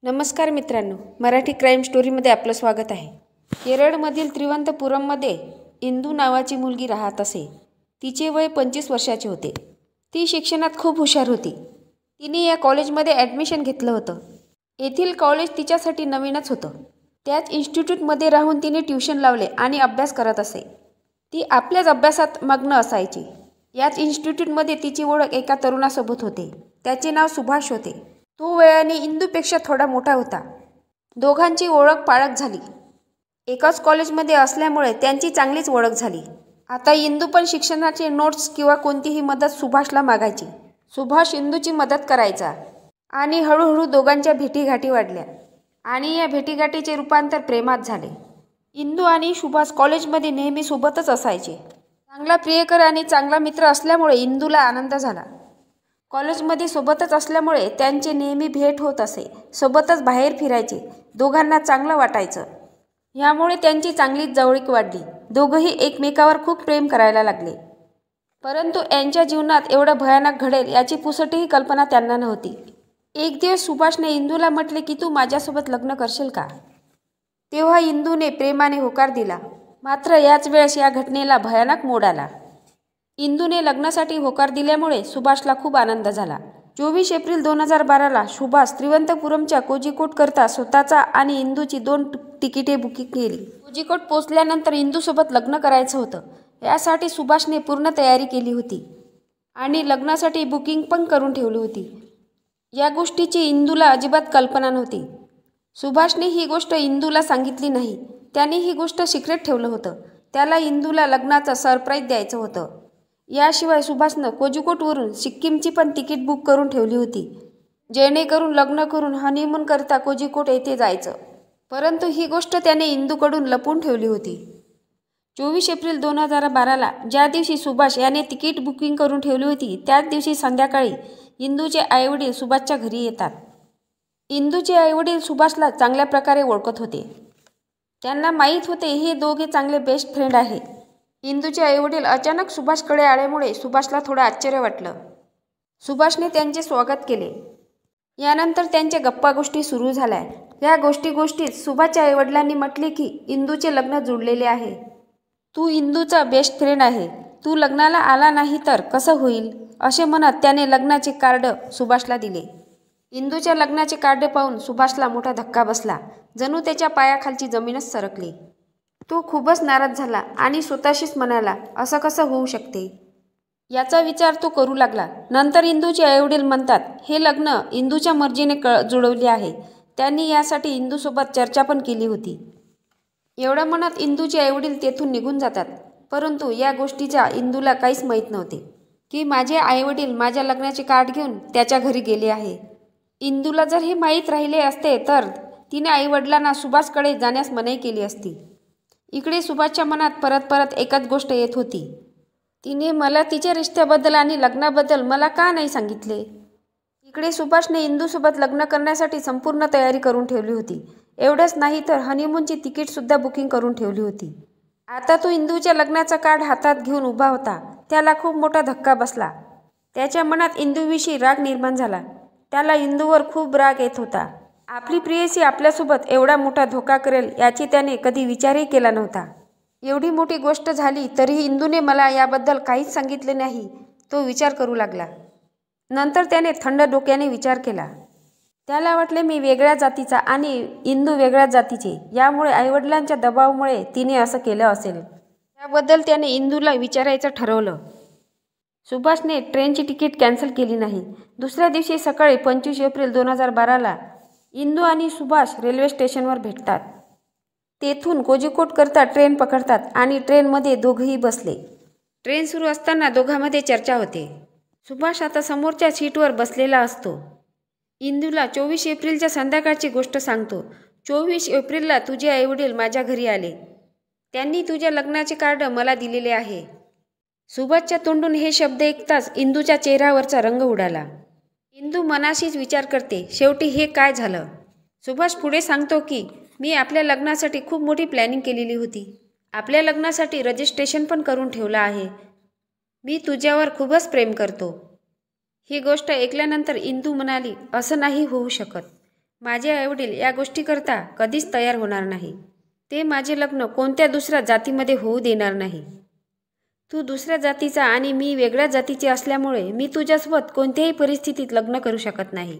नमस्कार मित्रांनो, मराठी क्राईम स्टोरीमध्ये आपलं स्वागत आहे। केरळमधील त्रिवंतपुरममध्ये इंदू नावाची मुलगी राहत असे। तिचे वय 25 वर्षाचे होते। ती शिक्षणात खूप हुशार होती। तिने या कॉलेजमध्ये ॲडमिशन घेतलं होतं। येथील कॉलेज तिच्यासाठी नवीनच होतं। त्याच इन्स्टिट्यूटमध्ये राहून तिने ट्युशन लावले आणि अभ्यास करत असे। ती आपल्याच अभ्यासात मग्न असायची। याच इन्स्टिट्यूटमध्ये तिची ओळख एका तरुणासोबत होते। त्याचे नाव सुभाष होते। तो वयाने इंदूपेक्षा थोडा मोठा होता। दोघांची ओळख पाळक झाली। एकाच कॉलेजमध्ये असल्यामुळे त्यांची चांगलीच ओळख झाली। आता इंदू पण शिक्षणाचे नोट्स किंवा कोणतीही मदत सुभाषला मागायची। सुभाष इंदूची मदत करायचा आणि हळूहळू दोघांच्या भेटीगाठी वाढल्या आणि या भेटीगाठीचे रूपांतर प्रेमात झाले। इंदू आणि सुभाष कॉलेजमध्ये नेहमी सोबतच असायचे। चांगला प्रियकर आणि चांगला मित्र असल्यामुळे इंदूला आनंद झाला। कॉलेजमध्ये सोबतच असल्यामुळे त्यांचे नेहमी भेट होत असे। सोबतच बाहेर फिरायचे। दोघांना चांगलं वाटायचं। यामुळे त्यांची चांगलीच जवळीक वाढली। दोघंही एकमेकावर खूप प्रेम करायला लागले। परंतु यांच्या जीवनात एवढं भयानक घडेल याची पुसटही कल्पना त्यांना नव्हती। एक दिवस सुभाषने इंदूला म्हटले की तू माझ्यासोबत लग्न करशील का? तेव्हा इंदूने प्रेमाने होकार दिला। मात्र याच वेळेस या घटनेला भयानक मोड आला। इंदूने लग्नासाठी होकार दिल्यामुळे सुभाषला खूप आनंद झाला। 24 एप्रिल 2012ला सुभाष त्रिवंतपुरमच्या कोझिकोडकरता स्वतःचा आणि इंदूची 2 तिकिटे बुकिंग केली। कोझिकोड पोचल्यानंतर इंदूसोबत लग्न करायचं होतं। यासाठी सुभाषने पूर्ण तयारी केली होती आणि लग्नासाठी बुकिंग पण करून ठेवली होती। या गोष्टीची इंदूला अजिबात कल्पना नव्हती। सुभाषने ही गोष्ट इंदूला सांगितली नाही। त्याने ही गोष्ट सिक्रेट ठेवलं होतं। त्याला इंदूला लग्नाचं सरप्राईज द्यायचं होतं। याशिवाय सुभाषनं कोझिकोडवरून सिक्कीमची पण तिकीट बुक करून ठेवली होती, जेणेकरून लग्न करून हनीमून करता कोझिकोड येथे जायचं। परंतु ही गोष्ट त्याने इंदूकडून लपवून ठेवली होती। 24 एप्रिल 2012ला ज्या दिवशी सुभाष याने तिकीट बुकिंग करून ठेवली होती त्याच दिवशी संध्याकाळी इंदूचे आईवडील सुभाषच्या घरी येतात। इंदूचे आईवडील सुभाषला चांगल्या प्रकारे ओळखत होते। त्यांना माहीत होते हे दोघे चांगले बेस्ट फ्रेंड आहे। इंदूचे आईवडील अचानक सुभाषकडे आल्यामुळे सुभाषला थोडं आश्चर्य वाटलं। सुभाषने त्यांचे स्वागत केले। यानंतर त्यांच्या गप्पा गोष्टी सुरू झाल्या। या गोष्टीत सुभाषच्या आईवडिलांनी म्हटले की इंदूचे लग्न जुळलेले आहे। तू इंदूचा बेस्ट फ्रेंड आहे। तू लग्नाला आला नाही तर कसं होईल? असे म्हणत त्याने लग्नाचे कार्ड सुभाषला दिले। इंदूच्या लग्नाचे कार्ड पाहून सुभाषला मोठा धक्का बसला। जणू त्याच्या पायाखालची जमीनच सरकली। तो खूपच नाराज झाला आणि स्वतःशीच म्हणाला, असं कसं होऊ शकते? याचा विचार तो करू लागला। नंतर इंदूचे आईवडील म्हणतात, हे लग्न इंदूच्या मर्जीने जुळवले आहे। त्यांनी यासाठी इंदूसोबत चर्चा पण केली होती। एवढं म्हणत इंदूचे आईवडील तेथून निघून जातात। परंतु या गोष्टीचा इंदूला काहीच माहीत नव्हते की माझे आईवडील माझ्या लग्नाचे कार्ड घेऊन त्याच्या घरी गेले आहे। इंदूला जर हे माहीत राहिले असते तर तिने आईवडिलांना सुभाषकडे जाण्यास मनाई केली असती। इकडे सुभाषच्या मनात परत एकच गोष्ट येत होती, तिने मला तिच्या रिश्त्याबद्दल आणि लग्नाबद्दल मला का नाही सांगितले? इकडे सुभाषने इंदूसोबत लग्न करण्यासाठी संपूर्ण तयारी करून ठेवली होती। एवढंच नाही तर हनीमूनची तिकीटसुद्धा बुकिंग करून ठेवली होती। आता तो इंदूच्या लग्नाचा कार्ड हातात घेऊन उभा होता। त्याला खूप मोठा धक्का बसला। त्याच्या मनात इंदूविषयी राग निर्माण झाला। त्याला इंदूवर खूप राग येत होता। आपली प्रेयसी आपल्यासोबत एवढा मोठा धोका करेल याची त्याने कधी विचारही केला नव्हता। एवढी मोठी गोष्ट झाली तरीही इंदूने मला याबद्दल काहीच सांगितले नाही, तो विचार करू लागला। नंतर त्याने थंड डोक्याने विचार केला। त्याला वाटले मी वेगळ्या जातीचा आणि इंदू वेगळ्या जातीचे, यामुळे आईवडिलांच्या दबावामुळे तिने असं केलं असेल। याबद्दल त्याने इंदूला विचारायचं ठरवलं। सुभाषने ट्रेनची तिकीट कॅन्सल केली नाही। दुसऱ्या दिवशी सकाळी 25 एप्रिल 2012ला इंदू आणि सुभाष रेल्वे स्टेशनवर भेटतात। तेथून कोझिकोडकरता ट्रेन पकडतात आणि ट्रेनमध्ये दोघंही बसले। ट्रेन सुरू असताना दोघांमध्ये चर्चा होते। सुभाष आता समोरच्या सीटवर बसलेला असतो। इंदूला 24 एप्रिलच्या संध्याकाळची गोष्ट सांगतो। 24 एप्रिलला तुझे आईवडील माझ्या घरी आले। त्यांनी तुझ्या लग्नाचे कार्ड मला दिलेले आहे। सुभाषच्या तोंडून हे शब्द ऐकताच इंदूच्या चेहऱ्यावरचा रंग उडाला। इंदू मनाशीच विचार करते, शेवटी हे काय झालं? सुभाष पुढे सांगतो की मी आपल्या लग्नासाठी खूप मोठी प्लॅनिंग केलेली होती। आपल्या लग्नासाठी रजिस्ट्रेशन पण करून ठेवलं आहे। मी तुझ्यावर खूपच प्रेम करतो। ही गोष्ट ऐकल्यानंतर इंदू म्हणाली, असं नाही होऊ शकत। माझे आईवडील या गोष्टीकरता कधीच तयार होणार नाही. ते माझे लग्न कोणत्या दुसऱ्या जातीमध्ये होऊ देणार नाही. तू दुसऱ्या जातीचा आणि मी वेगळ्या जातीचे असल्यामुळे मी तुझ्यासोबत कोणत्याही परिस्थितीत लग्न करू शकत नाही.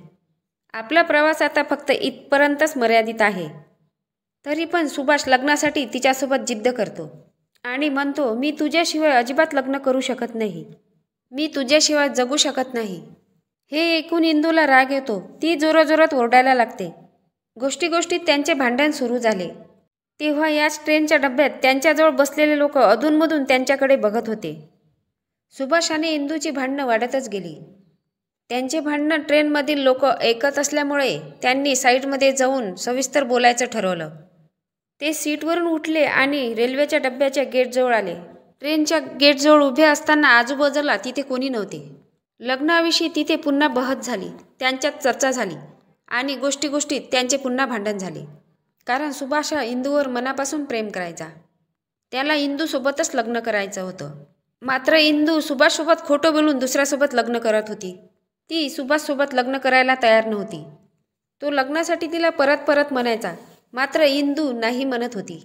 आपला प्रवास आता फक्त इथपर्यंतच मर्यादित आहे. तरी पण सुभाष लग्नासाठी तिच्यासोबत जिद्द करतो आणि म्हणतो, मी तुझ्याशिवाय अजिबात लग्न करू शकत नाही. मी तुझ्याशिवाय जगू शकत नाही. हे ऐकून इंदूला राग येतो. ती जोराजोरात ओरडायला लागते. गोष्टीत त्यांचे भांडण सुरू झाले. तेव्हा याच ट्रेनच्या डब्यात त्यांच्याजवळ बसलेले लोक अधूनमधून त्यांच्याकडे बघत होते. सुभाष आणि इंदूची भांडणं वाढतच गेली. त्यांचे भांडणं ट्रेनमधील लोक ऐकत असल्यामुळे त्यांनी साईडमध्ये जाऊन सविस्तर बोलायचं ठरवलं. ते सीटवरून उठले आणि रेल्वेच्या डब्याच्या गेटजवळ आले. ट्रेनच्या गेटजवळ उभे असताना आजूबाजूला तिथे कोणी नव्हते. लग्नाविषयी तिथे पुन्हा बहस झाली. त्यांच्यात चर्चा झाली आणि गोष्टीत त्यांचे पुन्हा भांडण झाले. कारण सुभाष हा इंदूवर मनापासून प्रेम करायचा. त्याला इंदूसोबतच लग्न करायचं होतं. मात्र इंदू सुभाषसोबत खोटं बोलून दुसऱ्यासोबत लग्न करत होती. ती सुभाषसोबत लग्न करायला तयार नव्हती. तो लग्नासाठी तिला परत म्हणायचा. मात्र इंदू नाही म्हणत होती.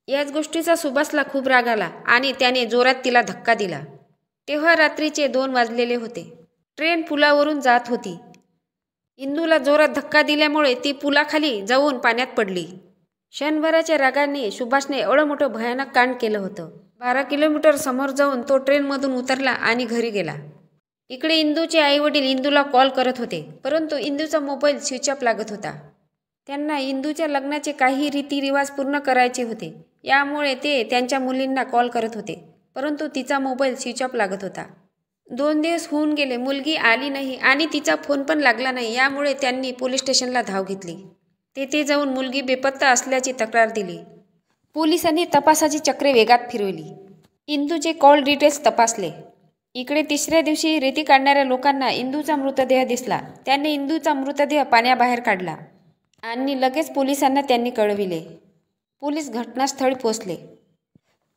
याच गोष्टीचा सुभाषला खूप राग आला आणि त्याने जोरात तिला धक्का दिला. तेव्हा रात्रीचे 2 वाजलेले होते. ट्रेन पुलावरून जात होती. इंदूला जोरात धक्का दिल्यामुळे ती पुलाखाली जाऊन पाण्यात पडली. क्षणभराच्या रागाने सुभाषने एवढं मोठं भयानक कांड केलं होतं. 12 किलोमीटर समोर जाऊन तो ट्रेनमधून उतरला आणि घरी गेला. इकडे इंदूचे आईवडील इंदूला कॉल करत होते, परंतु इंदूचा मोबाईल स्विच ऑफ लागत होता. त्यांना इंदूच्या लग्नाचे काही रीतिरिवाज पूर्ण करायचे होते. यामुळे ते त्यांच्या मुलींना कॉल करत होते, परंतु तिचा मोबाईल स्विच ऑफ लागत होता. 2 दिवस होऊन गेले. मुलगी आली नाही आणि तिचा फोन पण लागला नाही. यामुळे त्यांनी पोलीस स्टेशनला धाव घेतली. तेथे जाऊन मुलगी बेपत्ता असल्याची तक्रार दिली. पोलिसांनी तपासाची चक्रे वेगात फिरवली. इंदूचे कॉल डिटेल्स तपासले. इकडे 3ऱ्या दिवशी रेती काढणाऱ्या लोकांना इंदूचा मृतदेह दिसला. त्यांनी इंदूचा मृतदेह पाण्याबाहेर काढला आणि लगेच पोलिसांना त्यांनी कळविले. पोलीस घटनास्थळी पोहोचले.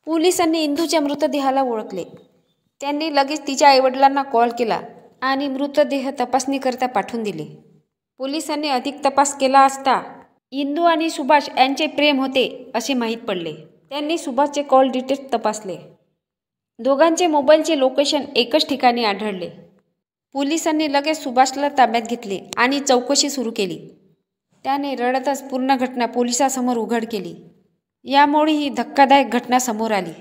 पोलिसांनी इंदूच्या मृतदेहाला ओळखले. त्यांनी लगेच तिच्या आईवडिलांना कॉल केला आणि मृतदेह तपासणीकरता पाठवून दिले. पोलिसांनी अधिक तपास केला असता इंदू आणि सुभाष यांचे प्रेम होते असे माहीत पडले. त्यांनी सुभाषचे कॉल डिटेल्स तपासले. दोघांचे मोबाईलचे लोकेशन एकच ठिकाणी आढळले. पोलिसांनी लगेच सुभाषला ताब्यात घेतले आणि चौकशी सुरू केली. त्याने रडतच पूर्ण घटना पोलिसांसमोर उघड केली. यामुळे ही धक्कादायक घटना समोर आली.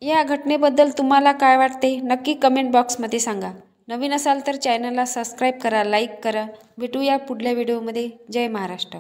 या घटनेबद्दल तुम्हाला काय वाटते नक्की कमेंट बॉक्समध्ये सांगा. नवीन असाल तर चॅनलला सबस्क्राईब करा, लाईक करा. भेटूया पुढल्या व्हिडिओमध्ये. जय महाराष्ट्र.